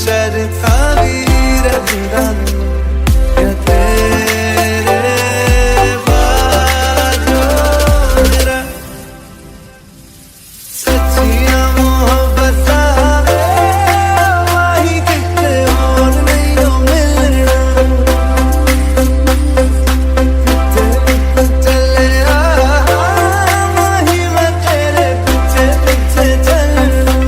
शहर का वीर जुड़ाने या तेरे बाजो मेरा सच्चियां मोहब्बत आवे वाही किते और नहीं हो मिलना चले वही मैं तेरे पीछे पीछे चलना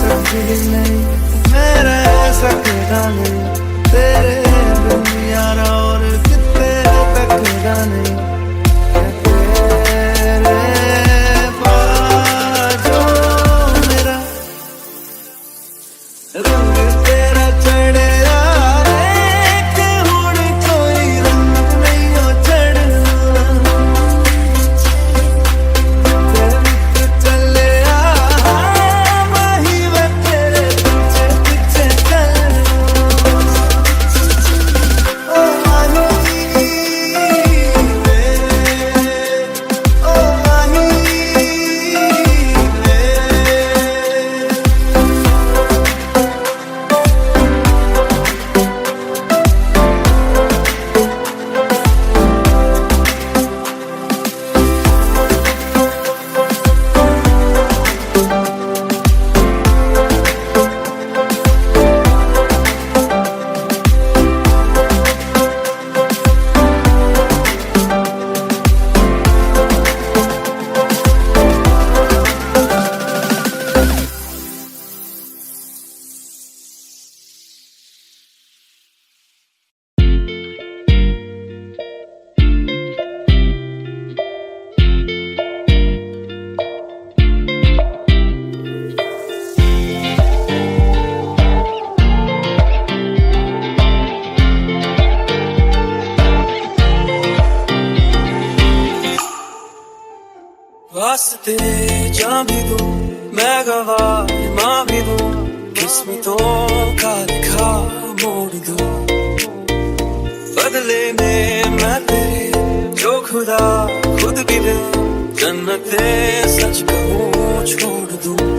नहीं मेरे सकता नहीं तेरे बिन यारा और कितने तक जाने तेरे बाजो मेरा रंग तेरा चढ़े कि हुण कोई रंग नहीं हो चढ़ना चले वास्ते जा भी दूं मैं गवाह माँ भी दूं किस्मतों का लिखा मोड़ दूं बदले में मैं तेरे जो खुदा खुद भी दे जन्नते सच कहूँ छोड़ दूं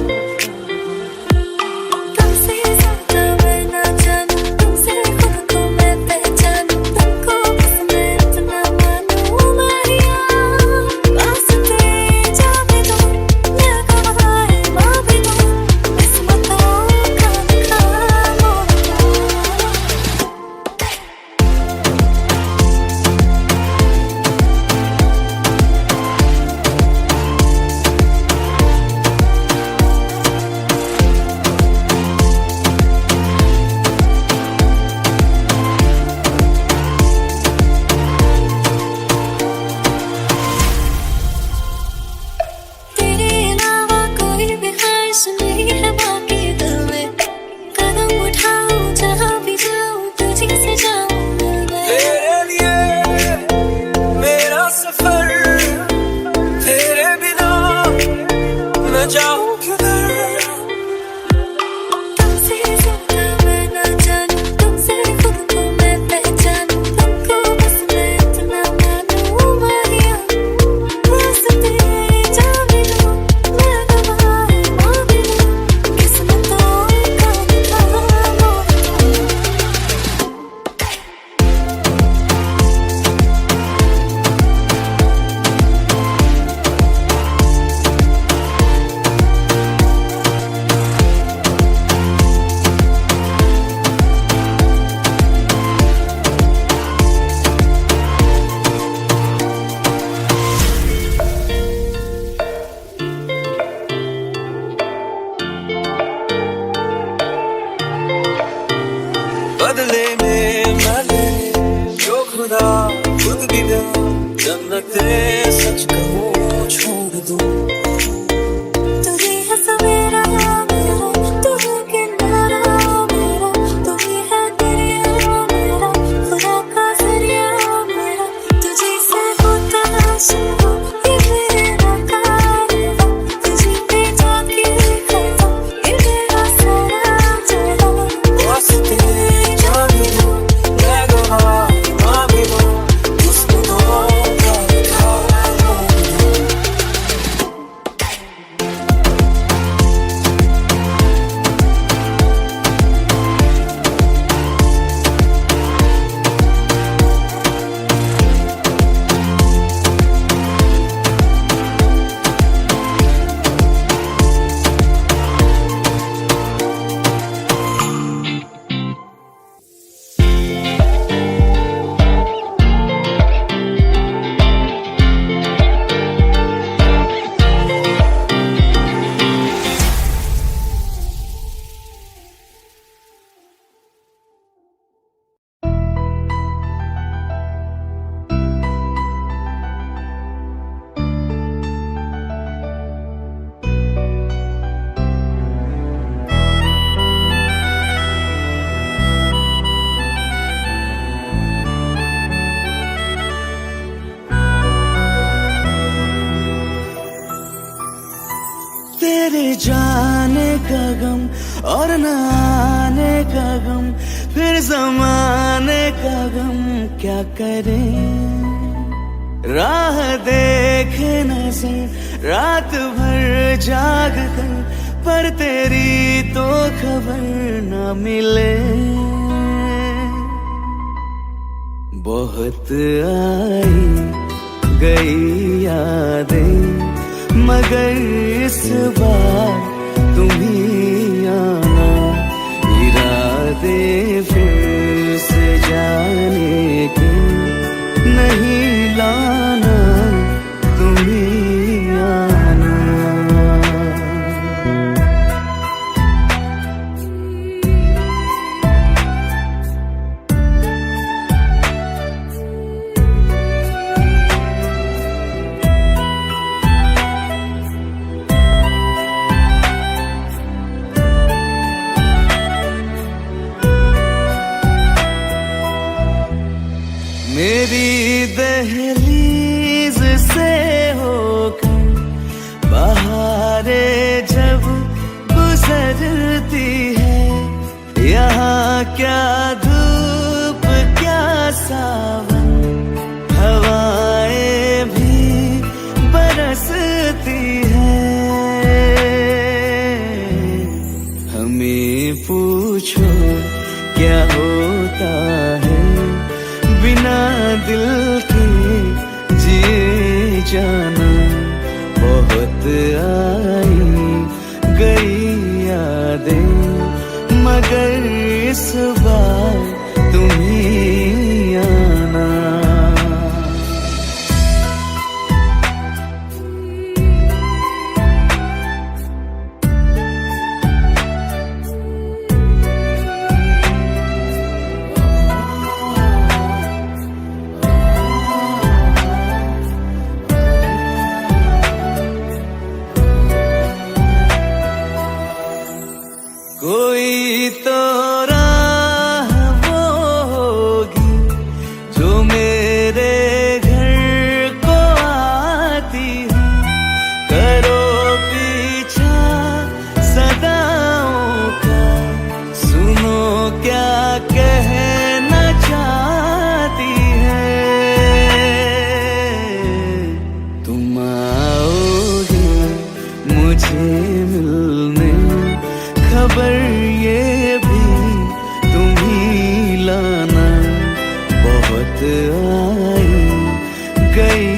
जन्नते सच कहूँ छोड़ दूँ। तू ही है सवेरा मेरा, तू है किनारा मेरा, तू ही है दरिया मेरा, खुदा का जरिया मेरा। तुझे से होता शुरू ये मेरा कारवां, तुझे पे जाके खता ये मेरा सारा जहां। वास्ते जान भी दूँ मैं गवाह माँ भी दूँ, किस्मतों का लिखा मोड़ दूँ। तेरे जाने का गम और न आने का गम, फिर जमाने का गम क्या करें। राह देखे नजर रात भर जाग कर, पर तेरी तो खबर न मिले। बहुत आई गई यादें, मगर इस बार तुम ही आना। इरादे फिर से जाने के नहीं लाना, तुम ही आना। मेरी दहलीज से होकर बहारें जब गुजरती है, यहाँ क्या धूप क्या सावन, हवाएं भी बरसती है। हमें पूछो क्या होता है बिना दिल के जिए जाना। बहुत आई गई यादें, मगर इस बार तुम ही आना। कोई तो राह वो होगी जो मेरे घर को आती है। करो पीछा सदाओं का, सुनो क्या कहना चाहती है। तुम आओगे मुझे मिलने, खबर ये भी तुम ही लाना। बहुत आई गई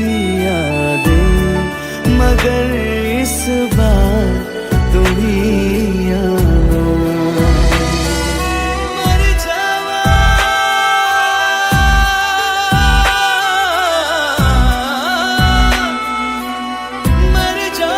यादें, मगर इस बार तुम ही आना। मर जावा मर जा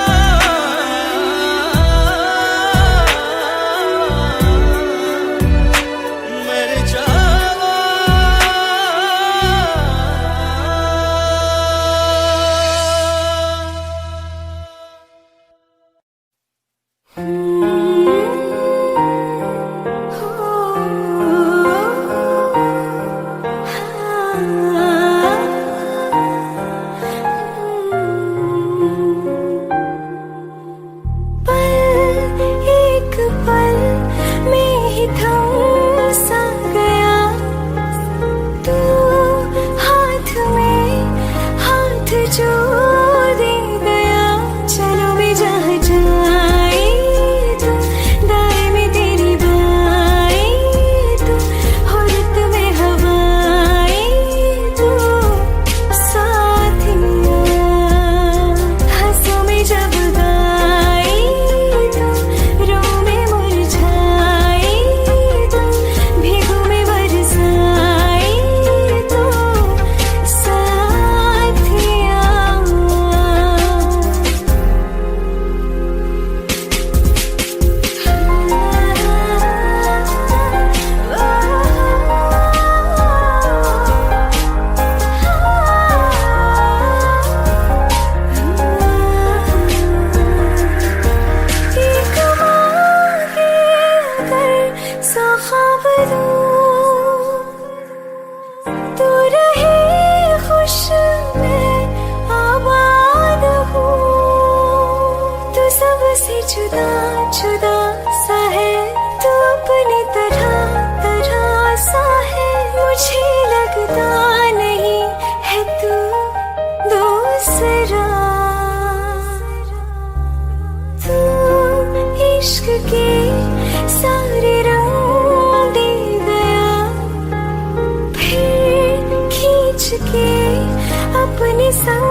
अपने संग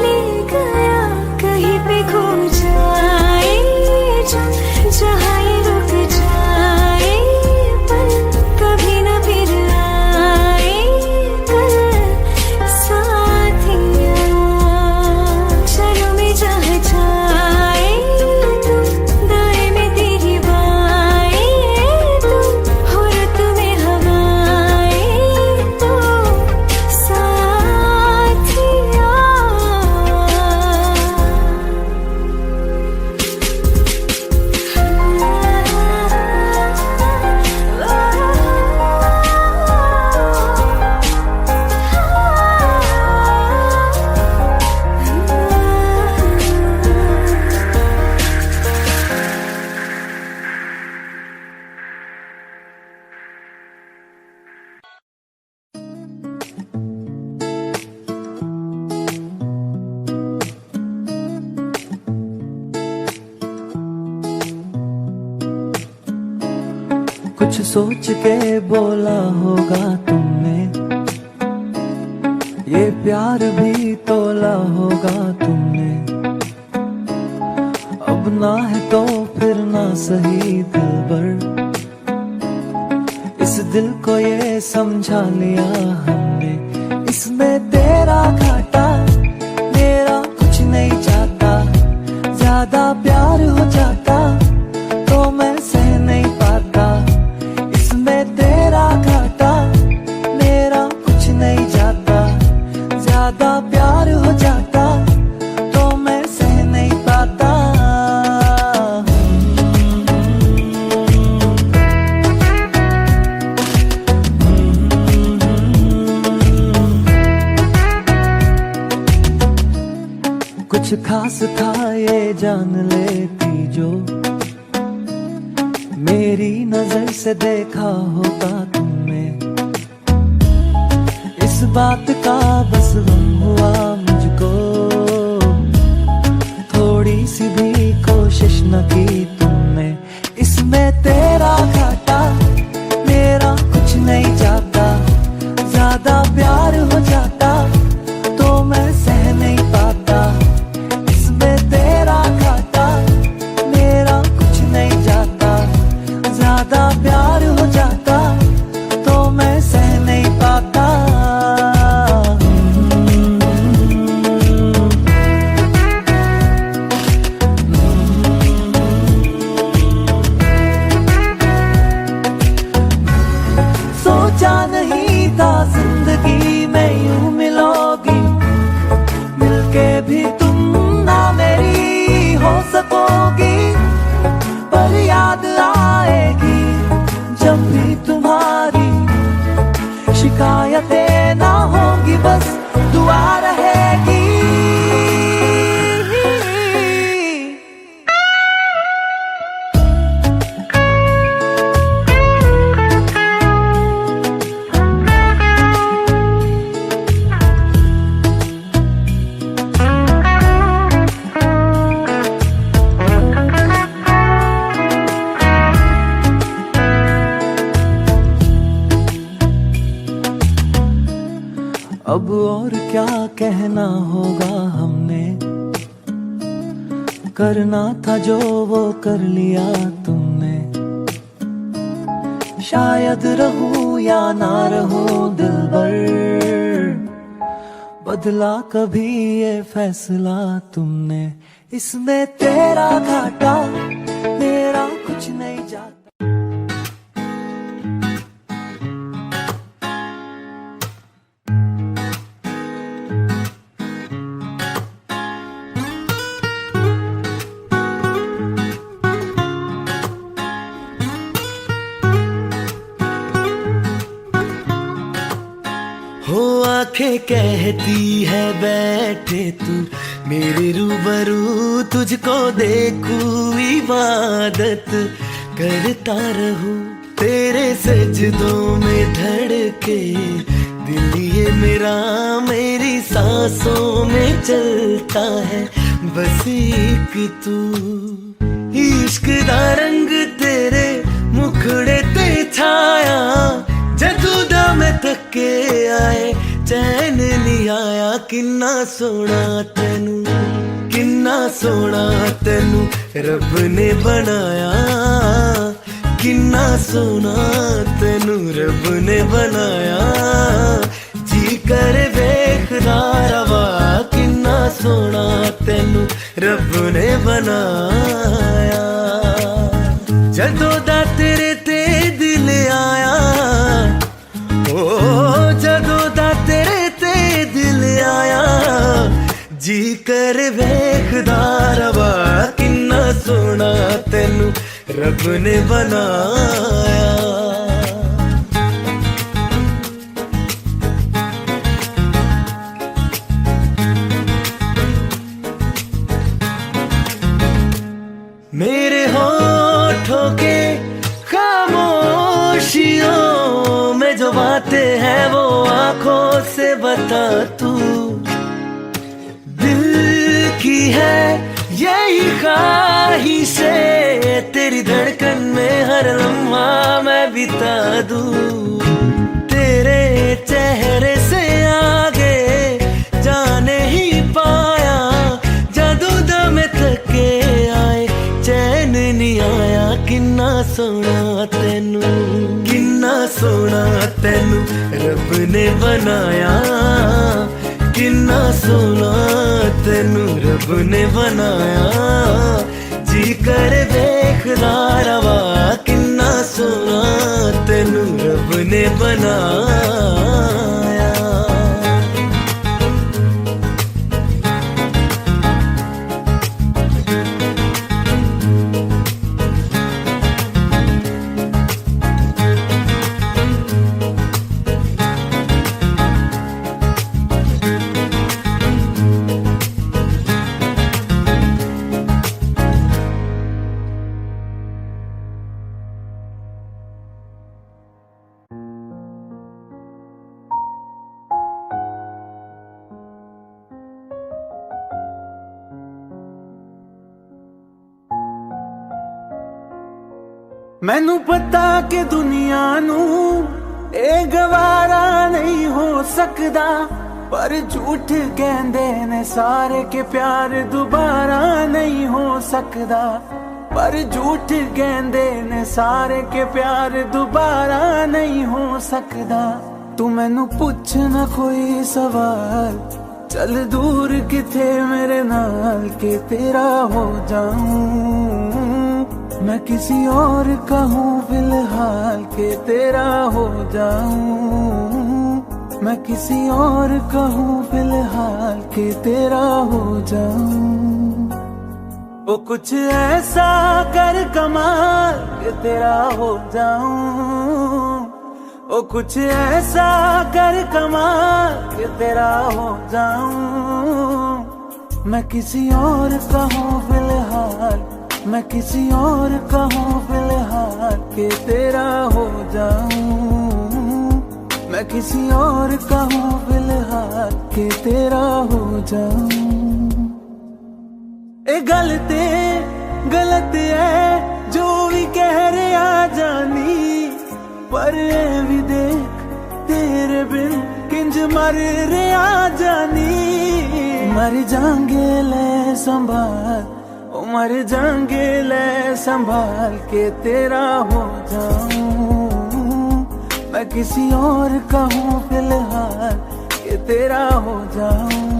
ले गया, कहीं पे खो जाए जो, जहाँ ये रुक जाए पर कभी न फिर आए कल साथिया। चलो मैं जहाँ जाए तुम, दाएं में तेरी बाएं तुम, हो रुत में हवाएं तो साथिया। कुछ सोच के बोला होगा तुमने, ये प्यार भी तोला होगा तुमने। अब ना है तो फिर ना सही दिलबर, इस दिल को ये समझा लिया हमने। इसमें तेरा घाटा मेरा कुछ नहीं जाता, ज्यादा प्यार हो जाता तो मैं सह नहीं पाता। इसमें तेरा घाटा मेरा कुछ नहीं जाता, ज्यादा प्यार हो जाता तो मैं सह नहीं पाता। कुछ खास था ये जान लेती जो, मेरी नजर से देखा होता तुमने। इस बात का बस गम हुआ मुझको, थोड़ी सी भी कोशिश न की तुमने। इसमें तेरा घाटा मेरा कुछ नहीं जाता, ज्यादा प्यार हो जाता तो मैं सह नहीं पाता। इसमें तेरा घाटा मेरा कुछ नहीं जाता, ज्यादा प्यार हो जाता तो मैं सह नहीं पाता। सोचा नहीं था जिंदगी में यूं मिलोगी, मिलके भी तुम ना मेरी हो सकोगी। पर याद आएगी जब भी तुम्हारी, शिकायतें ना होंगी बस दुआ रहेगी। अब और क्या कहना होगा हमने, करना था जो वो कर लिया तुमने। शायद रहूं या ना रहूं दिलबर, बदला कभी ये फैसला तुमने। इसमें तेरा घाटा मेरा कुछ नहीं जाता। हो आंखें कहती है बैठे तू मेरे रूबरू, तुझको देखूं इबादत करता रहूं। तेरे सजदों में धड़के दिल ये मेरा, मेरी सांसों में चलता है बस एक तू। इश्क दा रंग तेरे मुखड़े ते छाया, जदू दा मैं थके आए चैन नहीं आया। किन सोना तेनू, किन्ना सोना तेनू रब ने बनाया, किन्ना सोना तेनू रब ने बनाया। जी कर वेखदा रवा, किन्ना सोना तेनू रब ने बनाया। जदों दा तेरे ते दिल आया, ओ जदों दा तेरे ते दिल आया, जी कर वेखदा रवा, किन्ना सोना तेनू रब ने बनाया। मेरे होठों के खामोशियों में जो बातें हैं वो आंखों से बता तू। दिल की है यही ख्वाहिशें, तेरी धड़कन में हर लम्हा मैं बिता दूं। तेरे चेहरे से आगे जाने ही पाया, जादू दम थके आए चैन नहीं आया। किन्ना सोना तेनू, किन्ना सोना तेनू रब ने बनाया, किन्ना सोना तेनू रब ने बनाया। जी कर वेखदा रवा, किन्ना सोना तेनू रब ने बनाया। मैनू पता कि दुनिया नू ए गवारा नहीं हो सकदा, पर झूठ कहंदे ने सारे के प्यार दोबारा नहीं हो सकदा। पर झूठ कहंदे ने सारे के प्यार दोबारा नहीं हो सकदा। तू मैनू पुछ ना कोई सवाल, चल दूर किथे मेरे नाल के तेरा हो जाऊं। मैं किसी और का हूँ फिलहाल के तेरा हो जाऊं। मैं किसी और का हूँ फिलहाल के तेरा हो जाऊं। वो कुछ ऐसा कर कमाल के तेरा हो जाऊं। वो कुछ ऐसा कर कमाल के तेरा हो जाऊं। मैं किसी और का हूँ फिलहाल, मैं किसी और का हूँ फिलहाल के तेरा हो जाऊं। मैं किसी और का हूँ फिलहाल के तेरा हो जाऊं। ए गलत है जो भी कह रहे आ जानी, पर ए भी देख तेरे बिन किंज मर रहे आ जानी। मर जाएंगे ले संभाल, मर जाएंगे ले संभाल के तेरा हो जाऊं। मैं किसी और का हूँ फिलहाल के तेरा हो जाऊं।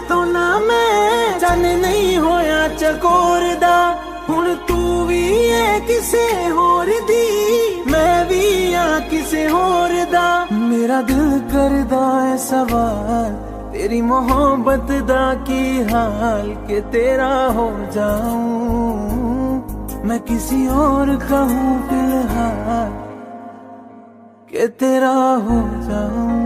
तो ना मैं जाने नहीं होया चकोरदा। हुण तू भी है किसे होर दी, मैं भी हाँ किसे होर दा। मेरा दिल करदा है सवाल, तेरी मोहब्बत दा की हाल के तेरा हो जाऊं। मैं किसी और का हूँ फिलहाल के तेरा हो जाऊं।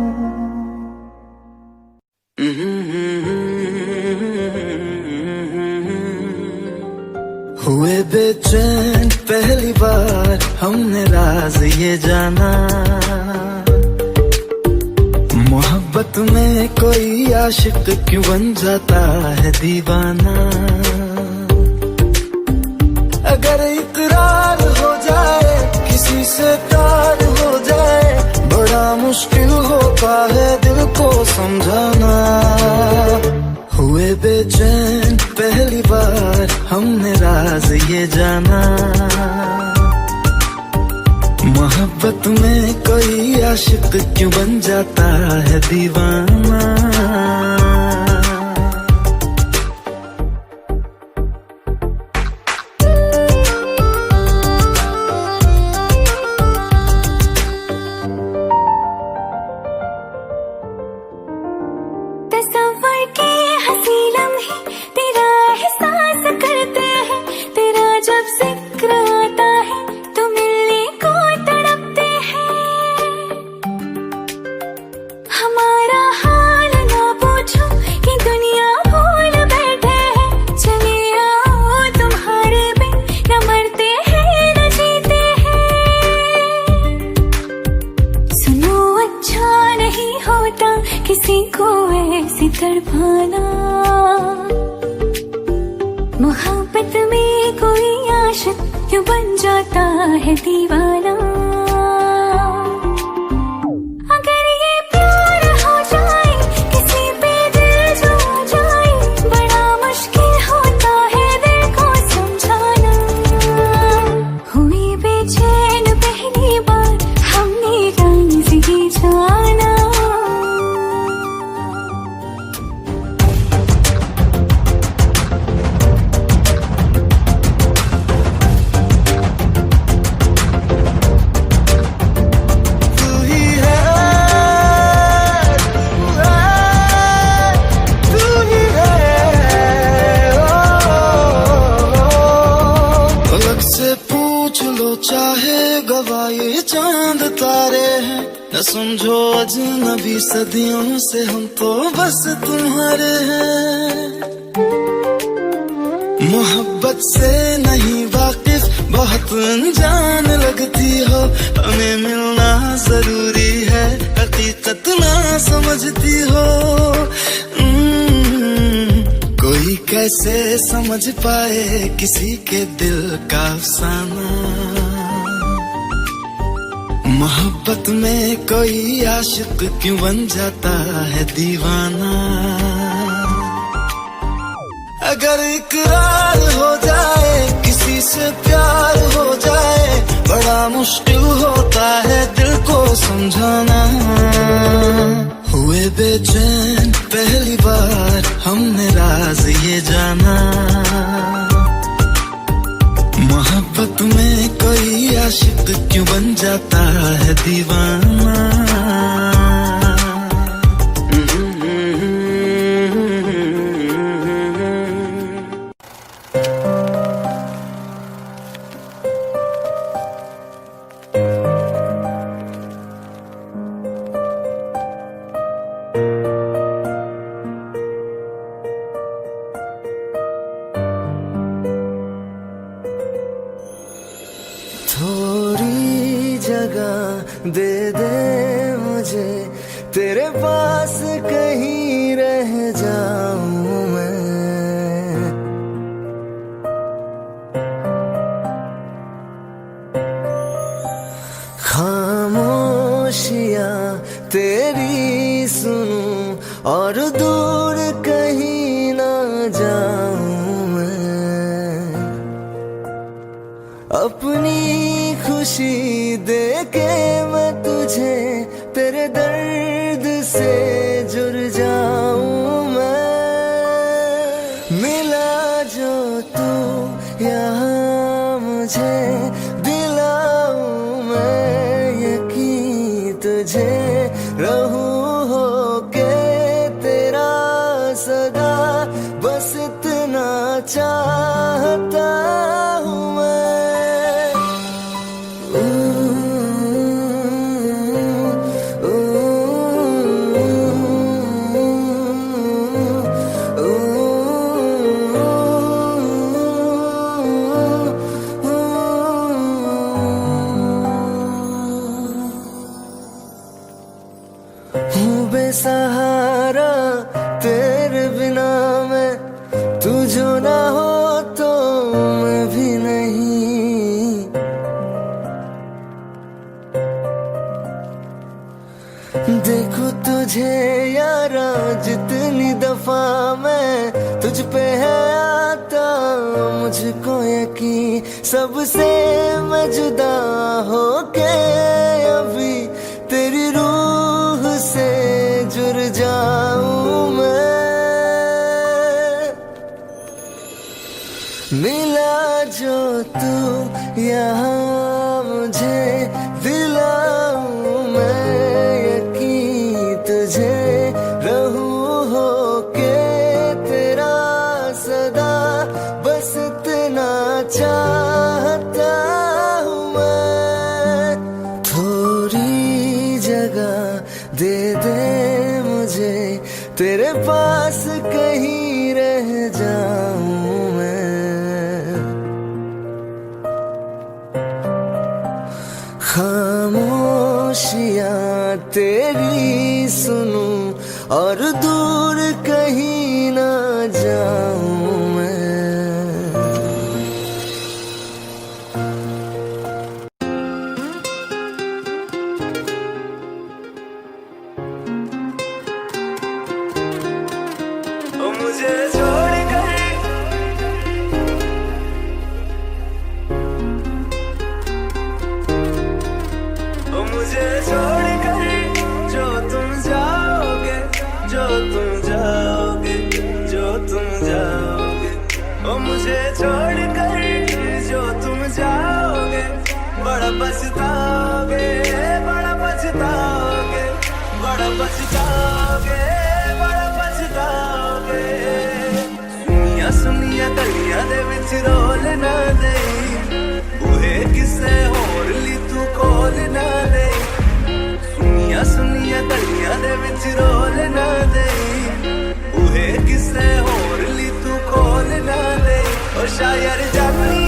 हुए बेचैन पहली बार हमने राज ये जाना, मोहब्बत में कोई आशिक क्यों बन जाता है दीवाना। अगर इकरार हो जाए किसी से प्यार हो जाए, बड़ा मुश्किल होता है दिल को समझाना। हुए बेचैन पहली बार हमने राज ये जाना, मोहब्बत में कोई आशिक क्यों बन जाता है दीवाना। तस्वर के हंसी लम्हे तेरा एहसास करते हैं, तेरा जब जिक्र आता है तो मिलने को तड़पते हैं। हमारा हाल ना पूछो कि दुनिया भूल बैठे हैं, चले आओ तुम्हारे बिन न मरते हैं न जीते हैं। सुनो अच्छा नहीं होता किसी को ऐसी तड़पाना, मोहब्बत में कोई आशिक क्यों बन जाता है दीवाना। अगर ये प्यार हो जाए किसी पे दिल जो आ जाए, बड़ा मुश्किल होता है दिल को समझाना। हुई बेचैन पहली बार हमने राज ये जाना। चाहे गवाए चांद तारे हैं, न समझो अजनबी सदियों से हम तो बस तुम्हारे हैं। मोहब्बत से नहीं वाकिफ बहुत अनजान लगती हो, हमें मिलना जरूरी है हकीकत ना समझती हो। कोई कैसे समझ पाए किसी के दिल का अफसाना, मोहब्बत में कोई आशिक क्यों बन जाता है दीवाना। अगर इकरार हो जाए किसी से प्यार हो जाए, बड़ा मुश्किल होता है दिल को समझाना। हुए बेचैन पहली बार हमने राज ये जाना, मोहब्बत में कोई आशिक क्यों बन जाता है दीवाना। थोड़ी जगह दे दे मुझे, तेरे पास कहीं रह जाऊं मैं। खामोशियां तेरी सुनूं और दूर कहीं ना जाऊं मैं। अपनी खुशी दे के मैं तुझे तेरे दर्द से जुड़ जाऊं मैं। मिला जो तू यहाँ मुझे दिलाऊं मैं यकीन तुझे, रहूं होके तेरा सदा, बस इतना चाहता हूँ मैं। तुझे यारा जितनी दफा मैं तुझ पे है आता, मुझको यकीन सबसे मैं जुदा होके अभी तेरी रूह से जुड़ जाऊं मैं। मिला जो तू यहाँ मुझे दिलाऊं मैं यकीन तुझे रहूं होके तेरा सदा, बस इतना चाहता हूँ मैं। थोड़ी जगह दे दे मुझे तेरे पास कहीं रह जाऊं मैं। खामोशियाँ तेरी सुनूं और दूर कहीं ना जाऊं मैं। मुझे छोड़ कर मुझे छोड़ कर जो तुम जाओगे, जो तुम जाओगे, जो तुम जाओगे, ओ मुझे छोड़ कर जो तुम जाओगे, बड़ा पछताओगे, बड़ा पछताओगे, बड़ा पछताओगे, बड़ा पछताओगे। सुनिया सुनिया गलियां दे विच रोल ना दे, बूहे किसे होर ली तू खोल ना दे। सुनिया सुनिया गलियां दे विच रोल ना दे, बूहे किसे होर ली तू खोल ना दे। ओ शायर जानी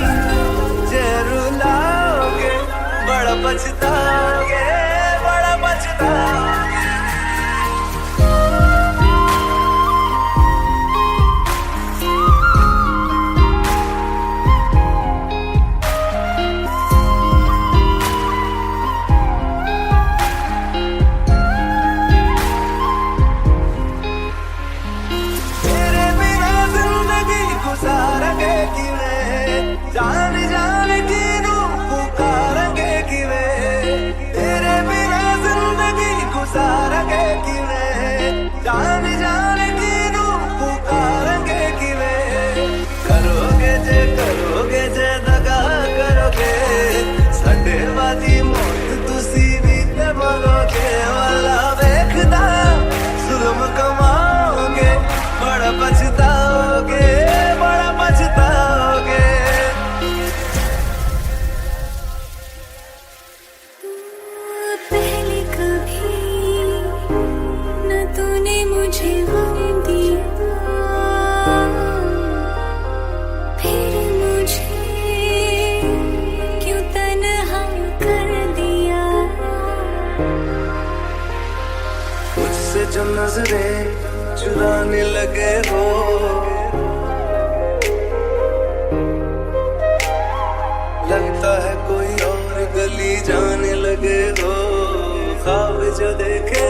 जे रुलाओगे, बड़ा पछताओगे, बड़ा पछताओगे। जान जान की नू पुकारेंगे किवें, तेरे बिना जिंदगी गुजारेंगे किवें। जान जान की नू पुकारेंगे किवें। करोगे जे दगा करोगे, साडे वादी मौत तुसी भी ते मरोगे। वाला वेखदा जुल्म कमाओगे, बड़ा पछताओगे, बड़ा पछताओगे। पहले कभी न तूने मुझे गम दिया, फिर मुझे क्यों तन्हा कर दिया। मुझसे जो नजरें चुराने लगे हो, लगता है कोई और गली जाने लगे हो। ख्वाब जो देखे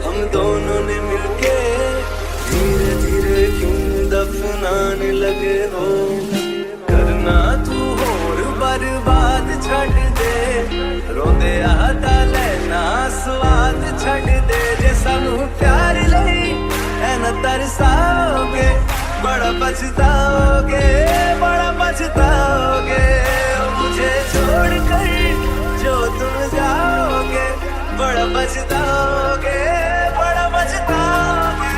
हम दोनों ने मिलके, धीरे धीरे क्यों दफनाने लगे हो। करना तू होर बर्बाद छड़ दे, रोंदे आता लेना स्वाद छड़ दे। जे सानू प्यार लई ऐना तरसाओगे, बड़ा पछताओगे, बड़ा पछताओगे। मुझे छोड़ कर जो तुम जाओगे, बड़ा पछताओगे, बड़ा पछताओगे।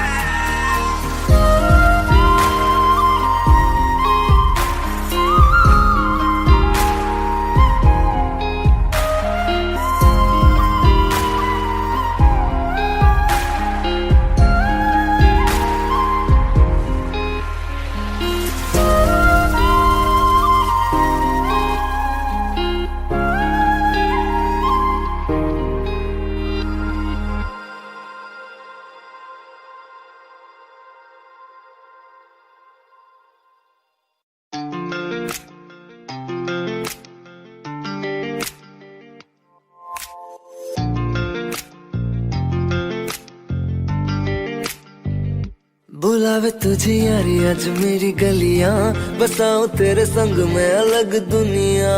बुलावे तुझे यारी आज मेरी गलियां, बसाऊं तेरे संग में अलग दुनिया।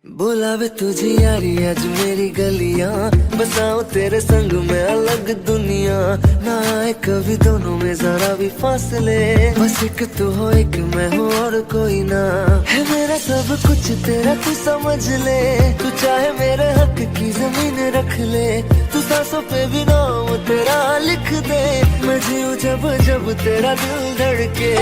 बुलावे तुझे यारी आज मेरी गलियां, बसाऊं तेरे संग में अलग दुनिया। ना आए कभी दोनों में जरा भी फासले, बस एक तू हो एक मैं हूँ और कोई ना। है मेरा सब कुछ तेरा तू समझ ले, तू चाहे मेरे हक की जमीन रख ले। तू सांसों पे भी नाम तेरा लिख दे, मैं जीऊं जब जब तेरा दिल धड़के।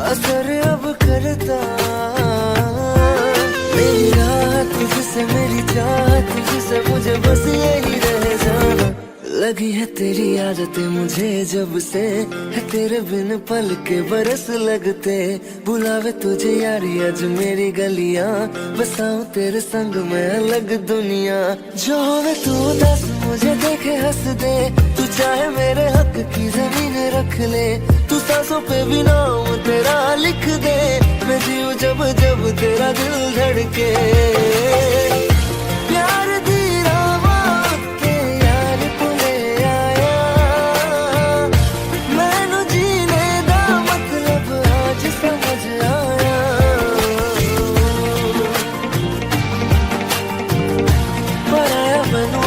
असर अब करता मेरी रात तुझसे, मेरी चाहत तुझसे, मुझे बस यही रह जाना। लगी है तेरी आदतें मुझे जब से, है तेरे बिन पल के बरस लगते। बुलावे तुझे यारी आज मेरी गलियां, बसाऊं तेरे संग में अलग दुनिया। जो होवे तू दस मुझे देखे हंस दे, तू चाहे मेरे हक की जमीन रख ले। तू सांसों पे भी नाम तेरा लिख दे, मैं जीऊं जब जब तेरा दिल धड़के। प्यार दी रावां ते यार तू ले आया, मैनू जीने दा मतलब आज समझ आया। पराया बनू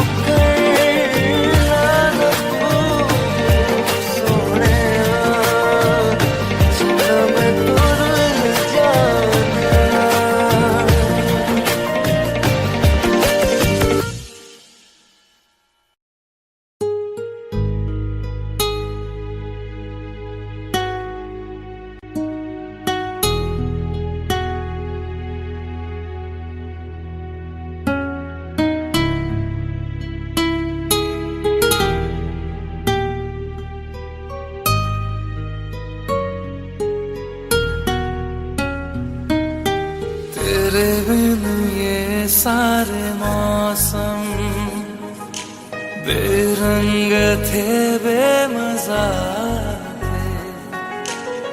तेरे बिन ये सारे मौसम बेरंग थे, बेमजा थे।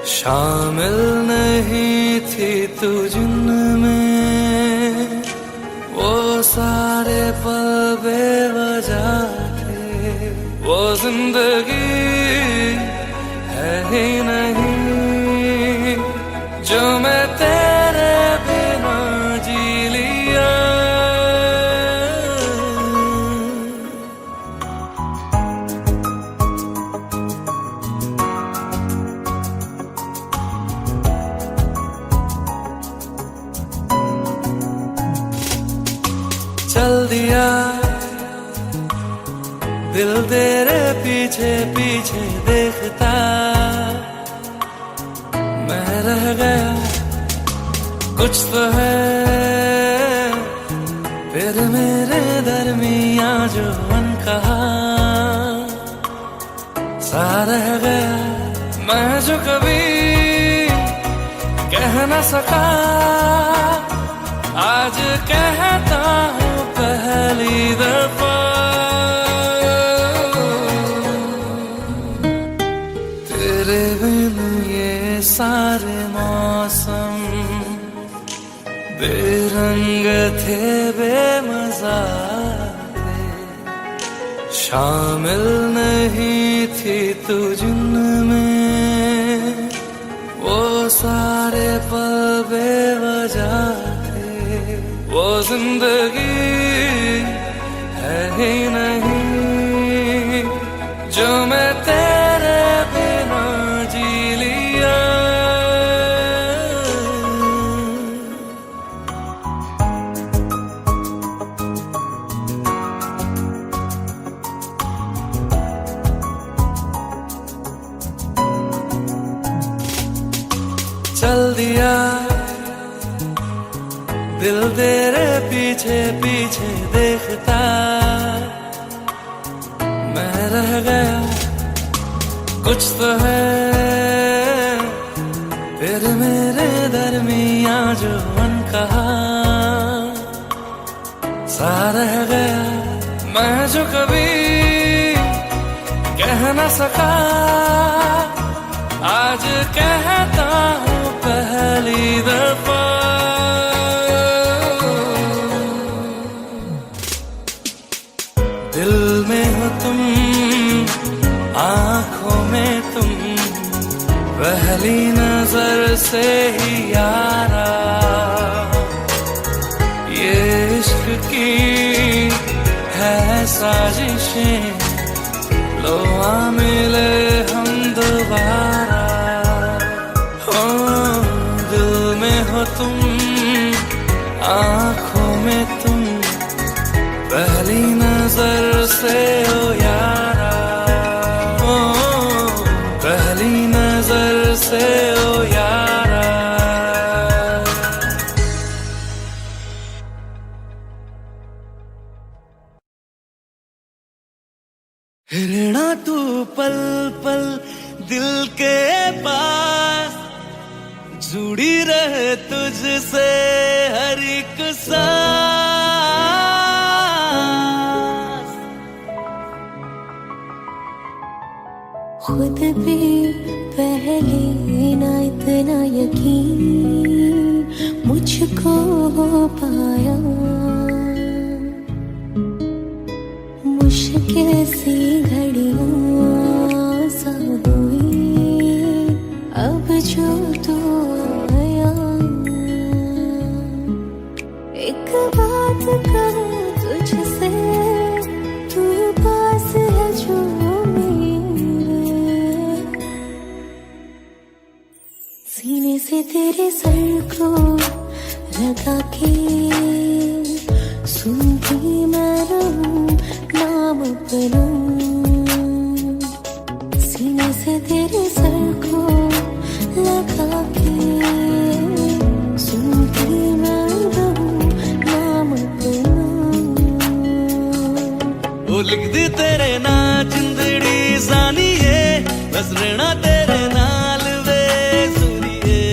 शामिल नहीं थी तू जिनमें, वो सारे पल बेवजह थे। वो जिंदगी है ही नहीं जो मैं तेरे बिना जी लिया। चल दिया दिल तेरे पीछे पीछे देखता, मैं रह गया कुछ तो है फिर मेरे दरमिया जो अनकहा सा रह गया। मैं जो कभी कह न सका आज कहता हूँ पहली दफा। तेरे बिन ये सारे मौसम बेरंग थे, बेमजा थे। शामिल नहीं थी तू जिनमें, वो सारे पल बेवजह थे। वो जिंदगी है ही नहीं जो मैं तेरे बिना जी लिया। चल दिया दिल तेरे पीछे पीछे देखता, मैं रह गया कुछ तो है फिर मेरे सा रह गया मैं जो कभी कह न सका, आज कहता हूँ पहली दफा। दिल में हो तुम, आंखों में तुम, पहली नजर से ही यारा, ये इश्क की है साजिशें, लो आ मिले हम दोबारा। हो दिल में हो तुम, आंखों में तुम, पहली नजर से ओ यारा, ओ पहली नजर से ओ यारा। रहना तू पल पल दिल के पास, जुड़ी रहे तुझसे हर एक सांस। खुद भी पहले ना इतना यकीन मुझको हो पाया, मुश्किल सी घड़ियां सा हुई अब जो तू आया। एक बात कहूँ तुझसे, तू पास है जो मेरे, सीने से तेरे सर को लगा के सुनती मैं रहूं नाम अपना। सीने से तेरे सर को लगा के सुनती मैं रहूं नाम अपना। वो लिख दी तेरे ना जिंदड़ी जानिए, बस रहना तेरे नाल वे सुनिए।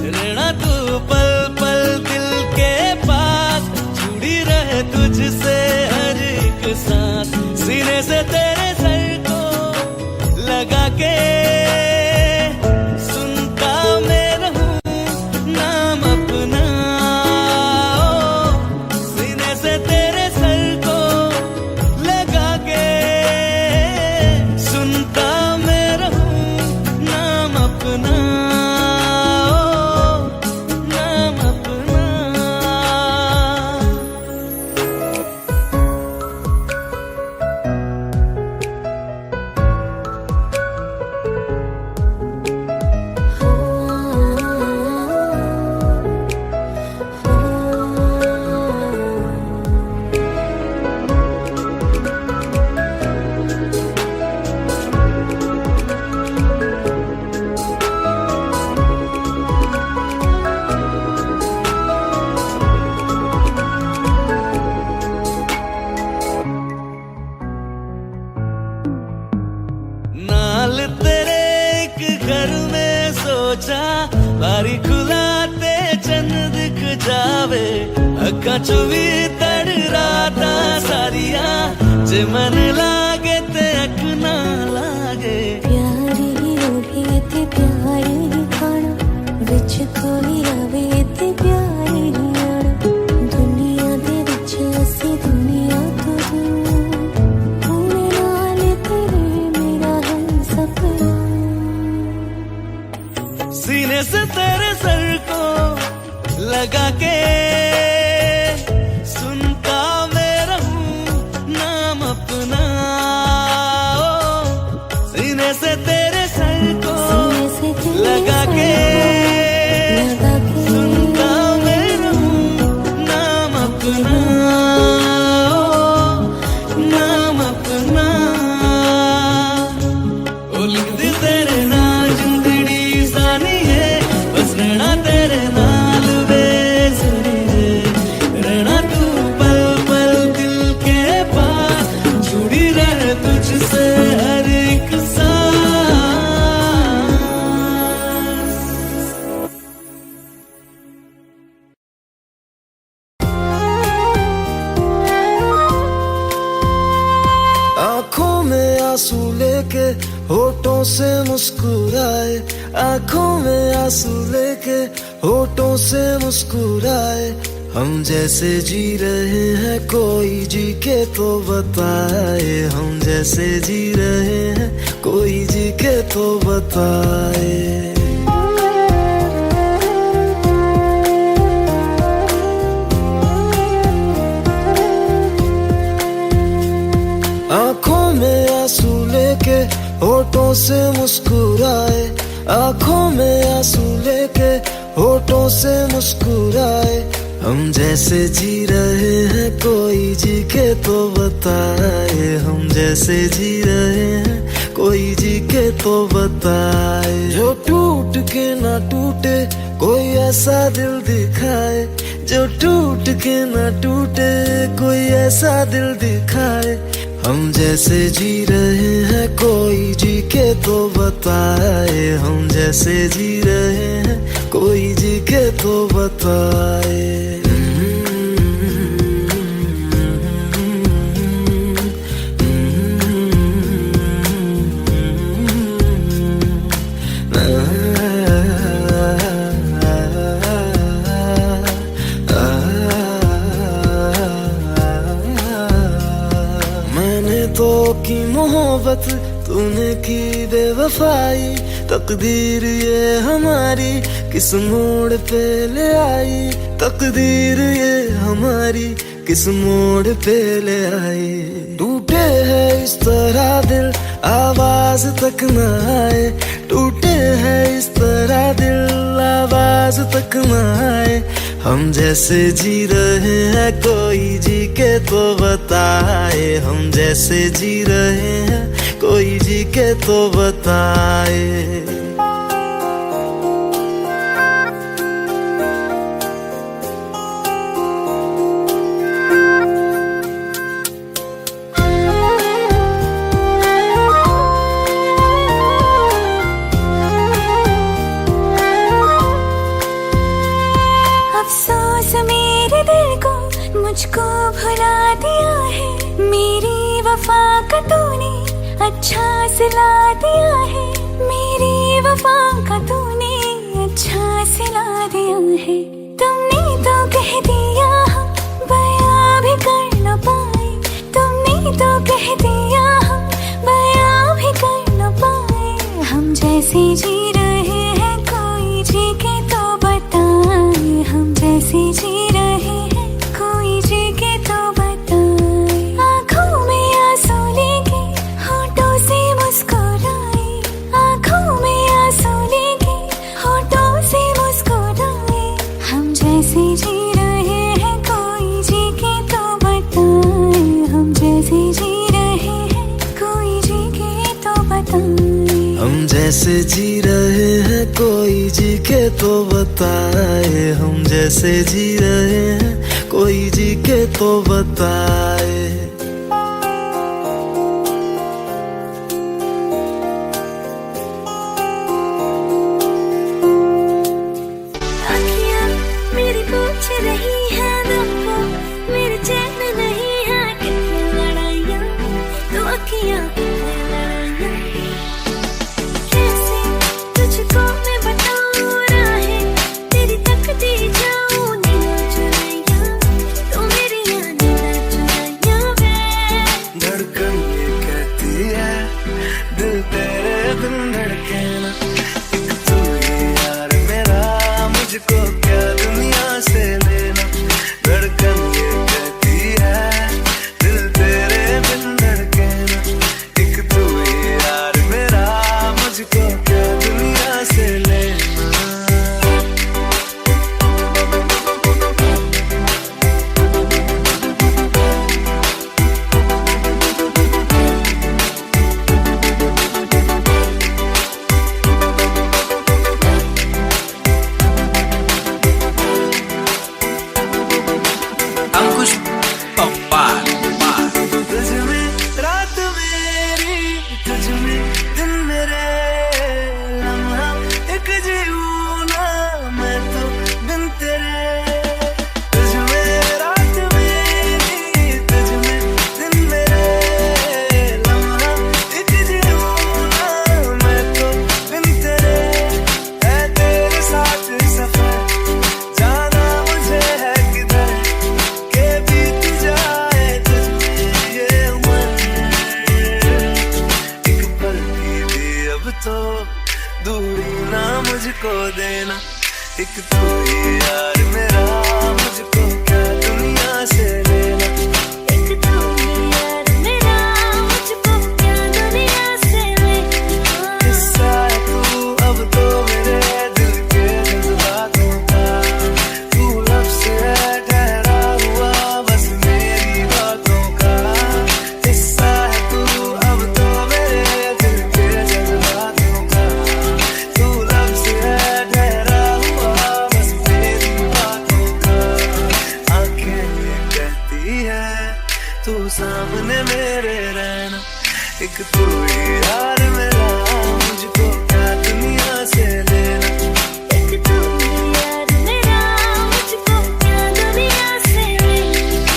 रहना तू पल पल दिल के पास, जुड़ी रहे तुझसे हर एक सांस। सीने से तेरे सर को लगा के सुनता मैं रहूं नाम अपना। सीने से तेरे सर को लगा के सुनता मैं रहूं नाम अपना, नाम अपना। नाल तेरे एक घर में सोचा, बारी खुलाते चंद दिख जावे। अक्खा चो भी तड़ राता सारिया, जे मन लागे ते अख ना लागे। प्यार ही होवे ते प्यार ही खाना, विच कोई आवे ते प्यार ही आना। दुनिया दे विच असी दुनिया तो दूर, होने नाल तेरे मेरा हम सपना। सीने से तेरे सर को लगा के सुनता मैं रहूं नाम अपना। आंसू लेके होठों से मुस्कुराए, आंखों में आंसू लेके होठों से मुस्कुराए। हम जैसे जी रहे हैं कोई जी के तो बताए, हम जैसे जी रहे हैं कोई जी के तो बताए। आंखों में आंसू लेके होठों से मुस्कुराए, आंखों में आंसू लेके होठों से मुस्कुराए। हम जैसे जी रहे हैं कोई जी के तो बताए, हम जैसे जी रहे हैं कोई जी के तो बताए। जो टूट के ना टूटे कोई ऐसा दिल दिखाए, जो टूट के ना टूटे कोई ऐसा दिल दिखाए। हम जैसे जी रहे हैं कोई जी के तो बताए, हम जैसे जी रहे हैं कोई जी के तो बताए। तो की मोहब्बत तूने की बेवफाई, तकदीर ये हमारी किस मोड़ पे ले आई, तकदीर ये हमारी किस मोड़ पे ले आई। टूटे है इस तरह दिल आवाज तक न आए, टूटे है इस तरह दिल आवाज तक न आए। हम जैसे जी रहे हैं कोई जी के तो बताए, हम जैसे जी रहे हैं कोई जी के तो बताए। अफसोस मेरे दिल को मुझको भुला दिया है, मेरी वफा का तूने अच्छा सिला दिया है, मेरी वफा का तूने अच्छा सिला दिया है। तुमने तो कह दिया हम बयां भी कर न पाए, तुमने तो कह दिया हम बयां भी कर न पाए। हम जैसे जी रहे हैं कोई जी के तो बताए, हम जैसे जी रहे हैं कोई जी के तो बताए। आंखों में आंसू लेके होठों से मुस्कुराए, आंखों में आंसू लेके होठों से मुस्कुराए। हम जैसे जी रहे हैं कोई जी के तो बताए, हम जैसे जी रहे हैं कोई जी के तो बताए। हम जैसे जी रहे हैं कोई जी के तो बताए, हम जैसे जी रहे हैं कोई जी के तो बताए। आँखियाँ मेरी पूछ रही है तुमको, मेरे चैन नहीं है कितनी लड़ाइयाँ, तो आँखियाँ कितनी लड़ाइयाँ। कैसे तुझको मैं बताऊँ राहें, तेरी तकती जाऊँ नीला चुराइयाँ, तो मेरी यादें ना चुराइयाँ। एक तू ही यार मेरा, मुझको क्या दुनिया से लेना। एक तू ही यार मेरा, मुझको क्या दुनिया से लेना। हिस्सा है तू अब तो मेरे दिल के जज्बातों का, तू लफ्ज़ है ठहरा हुआ बस मेरी बातों का। हिस्सा है तू अब तो मेरे दिल के जज्बातों का, तू लफ्ज़ है ठहरा हुआ बस मेरी बातों का। आंखें ये कहती है तू सामने मेरे रहना, एक तू ही यार मेरा, मुझको क्या दुनिया से लेना। एक तू ही यार मेरा, मुझको क्या दुनिया से लेना।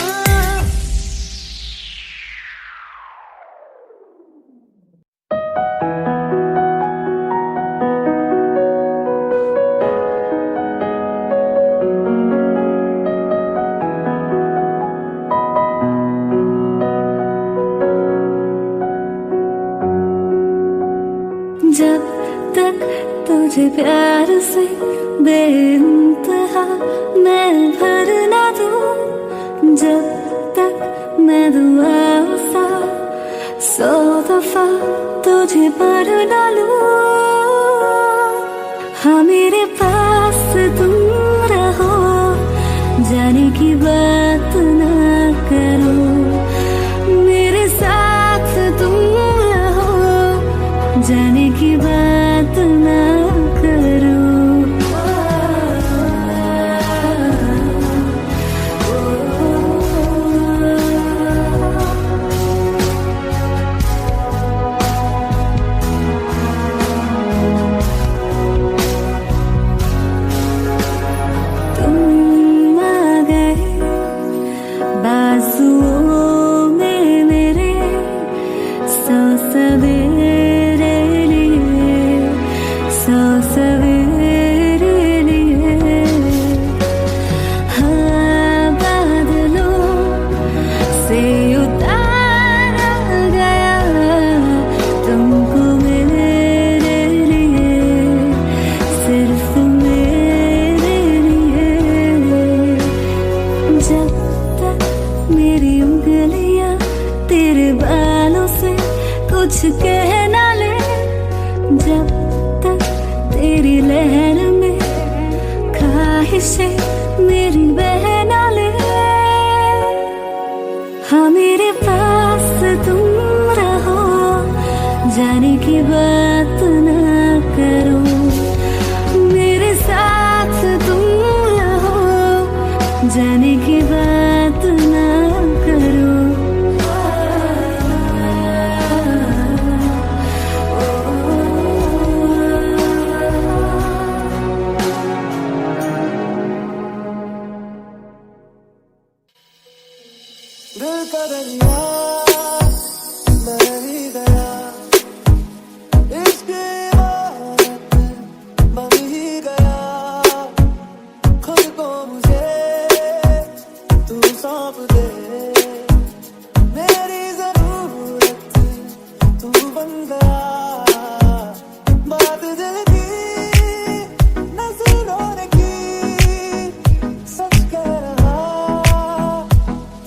जब तक तुझे प्यार से बेइंतहा मैं भर ना दूं, जब तक मैं दुआओं सा 100 दफा तुझे पर ना लूं। हाँ मेरे पास तुम रहो, जाने की बात ना करो, मेरे साथ तुम रहो, जाने की बात ना करो। तुम आ गए बाजुओं में मेरे, 100 सवेरे लिए, 100 सवेरे लिए। हाँ बादलों से उतारा गया तुमको मेरे लिए, सिर्फ मेरे लिए। जब तक मेरी उंगलियां तेरे बालों से कुछ कह ना ले, जब तक तेरी लहर में ख्वाहिशें मेरी बह ना ले। हाँ मेरे पास तुम रहो, जाने की बात ना करो, मेरे साथ तुम रहो, जाने की बात ना करो। दिल का दरिया मैं ही गया, इश्क़ इबादत बन ही गया, खुद को मुझे तू सौंप दे, मेरी ज़रूरत तू बन गया। बात दिल की नज़रों ने की, सच कह रहा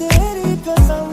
तेरी कसम,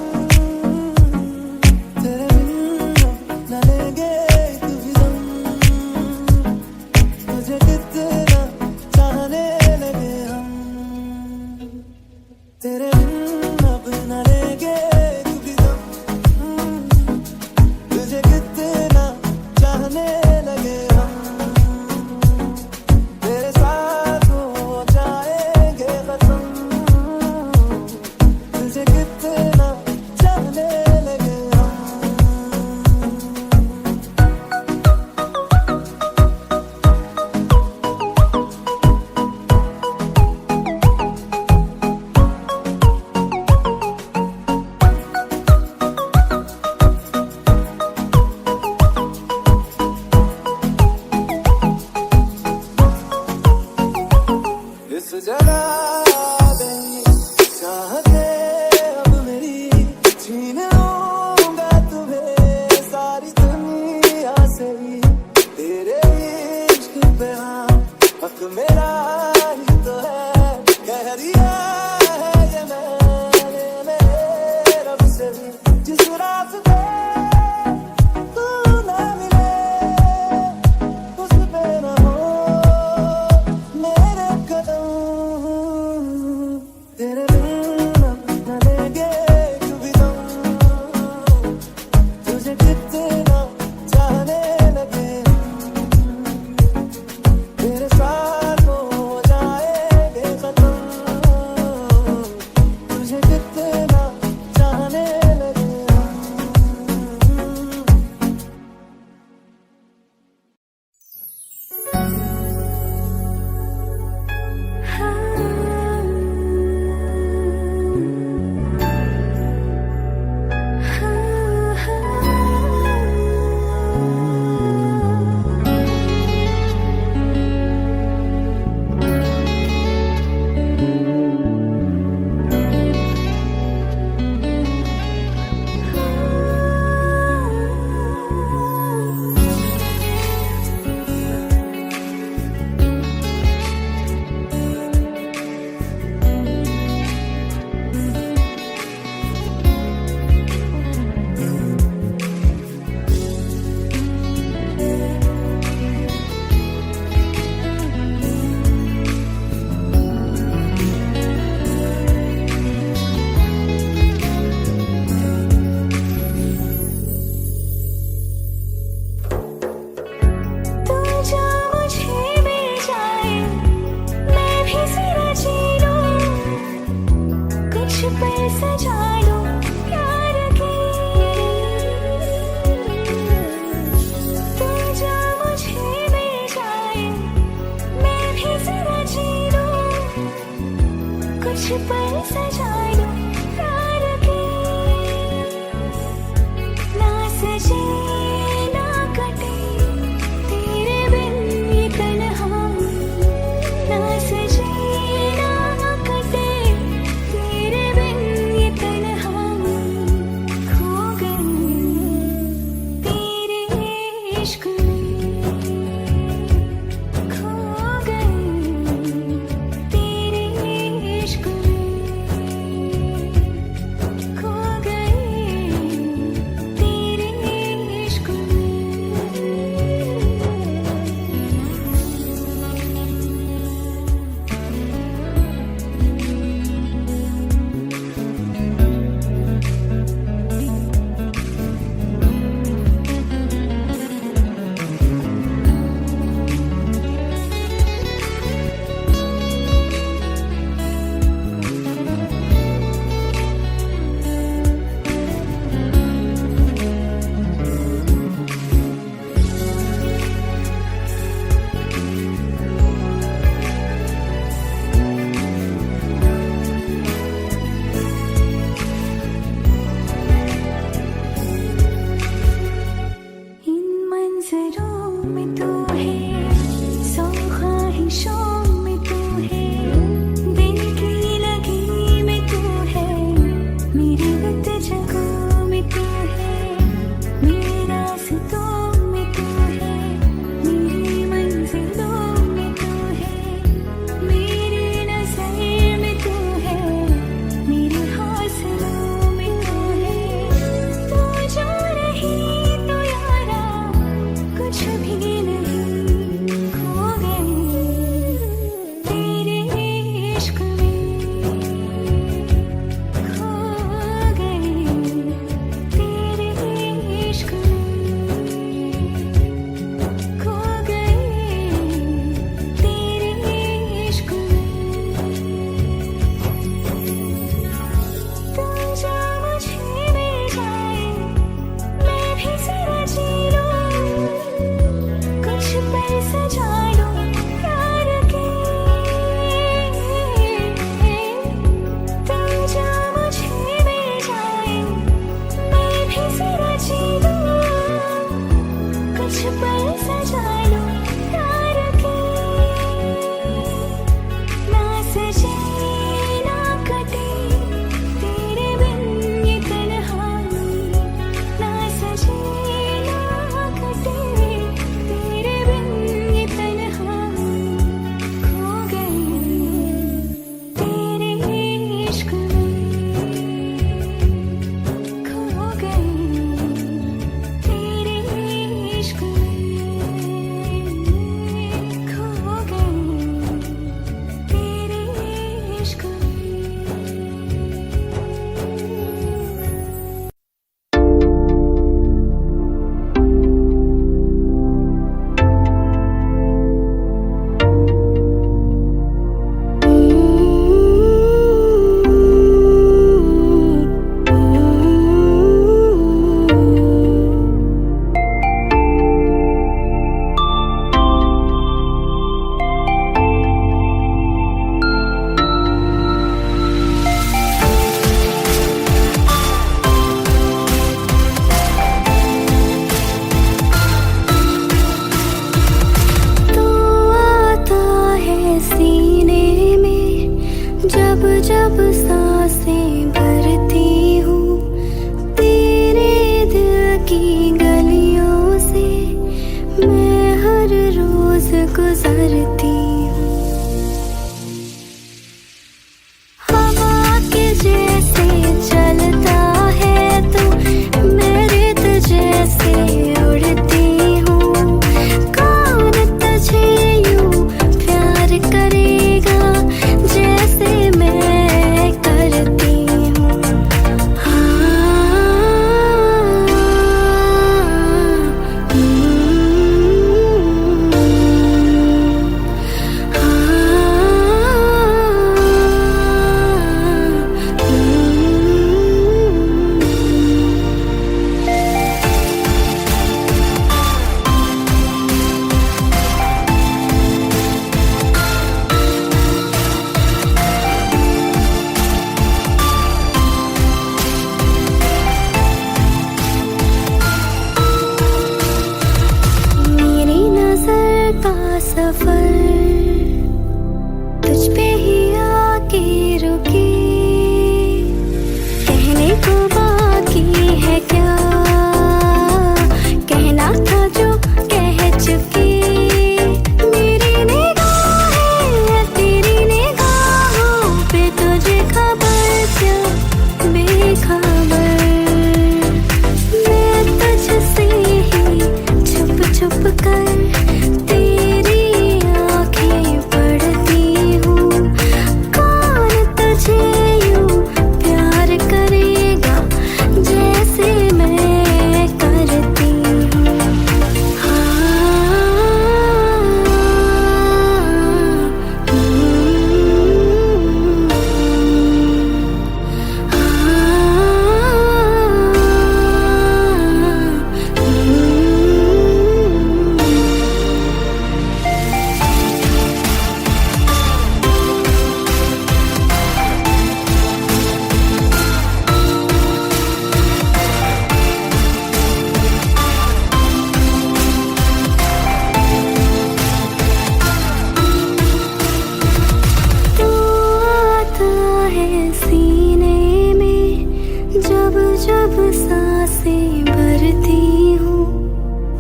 सांसें भरती हूँ।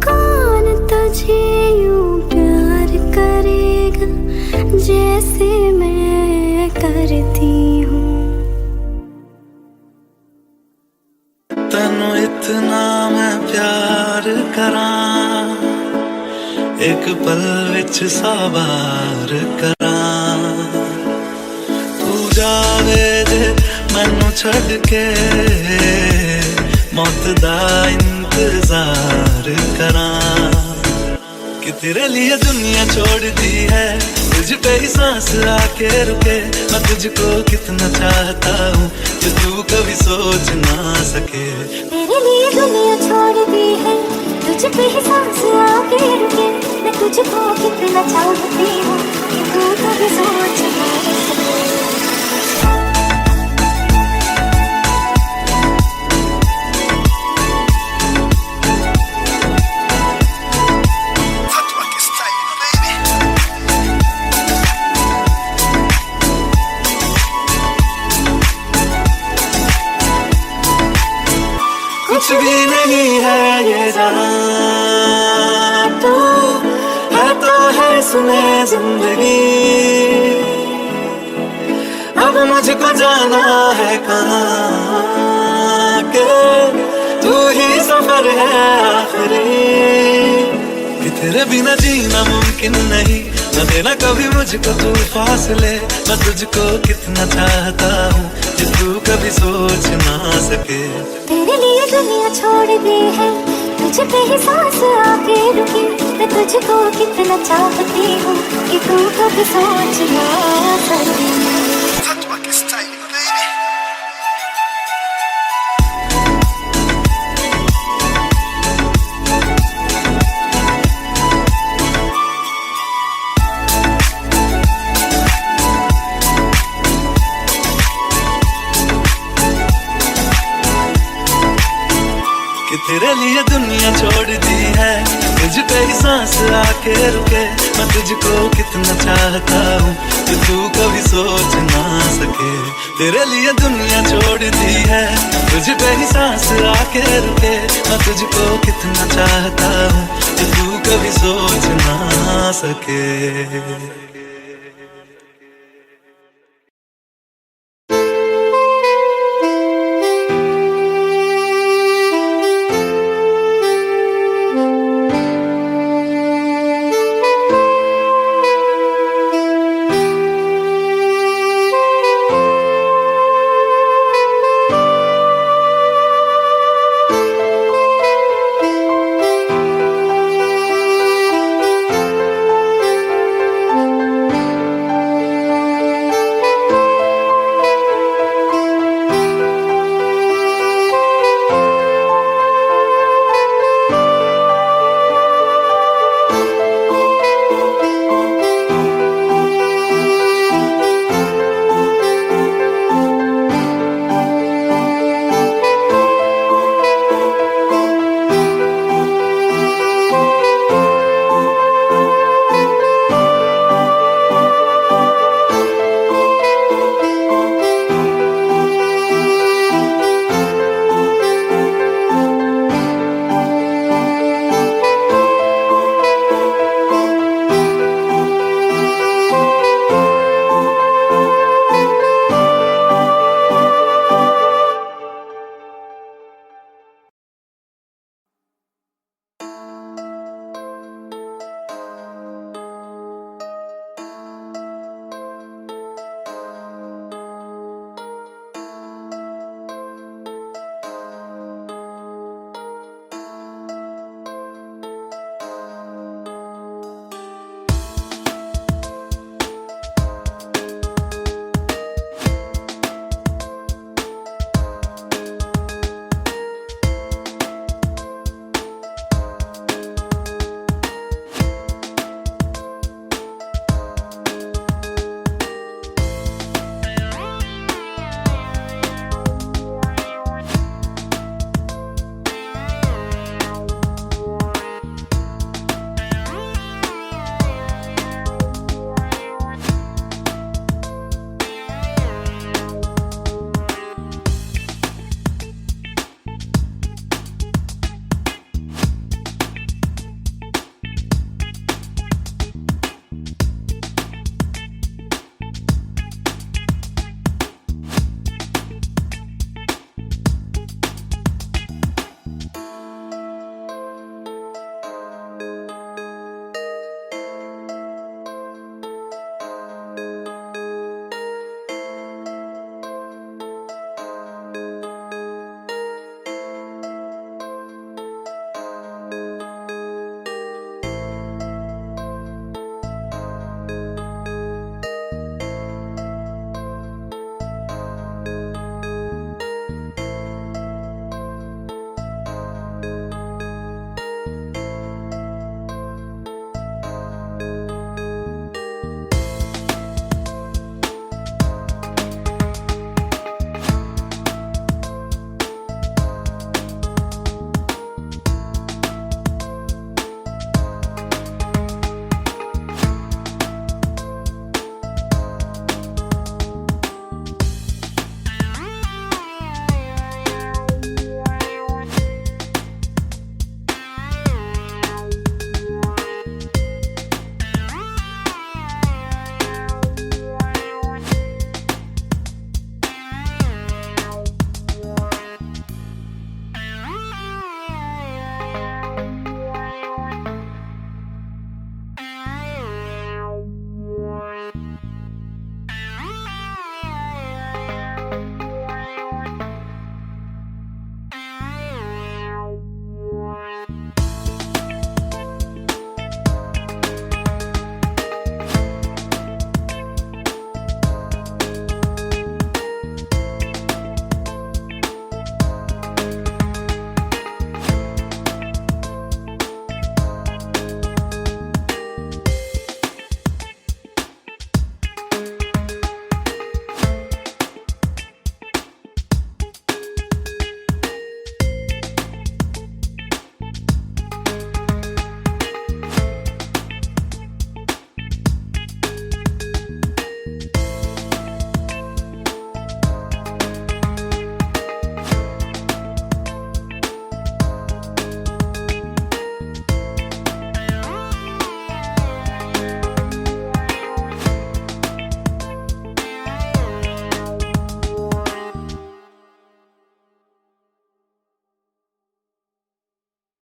कौन तुझे यूं प्यार करेगा जैसे मैं करती हूँ। तनु इतना मैं प्यार करां, एक पल विच सवार करां। तू जावे जे मैनू छड़ के, मौत दा इंतजार करां। कि तेरे लिए दुनिया छोड़ दी है, तुझ पे ही सांस आके रुके। मैं तुझको कितना चाहता हूँ कि तू कभी सोच ना सके। तेरे लिए दुनिया छोड़ दी है, तुझ पे ही सांस आके रुके। मैं तुझको कितना चाहती हूँ कि तू कभी सोच ना सके। कुछ भी नहीं है ये जहां, तू है तो है सुने जिंदगी। अब मुझको जाना है कहाँ के, तू ही सफर है आखिरी। कि तेरे बिना जीना मुमकिन नहीं, न देना कभी मुझको तू फासले। मैं तुझको कितना चाहता हूँ कि तू कभी सोच ना सके। तेरे लिए दुनिया छोड़ दी है, तुझ पे ही सांस आके रुकी। मैं तुझको कितना चाहती हूँ कि तू कभी सोच ना सके। कि तेरे लिए दुनिया छोड़ दी है, तुझ पे ही सांस आके रुके। मैं तुझको कितना चाहता हूँ कि तू कभी सोच ना सके। तेरे लिए दुनिया छोड़ दी है, तुझ पे ही सांस आके रुके। मैं तुझको कितना चाहता हूँ कि तू कभी सोच ना सके।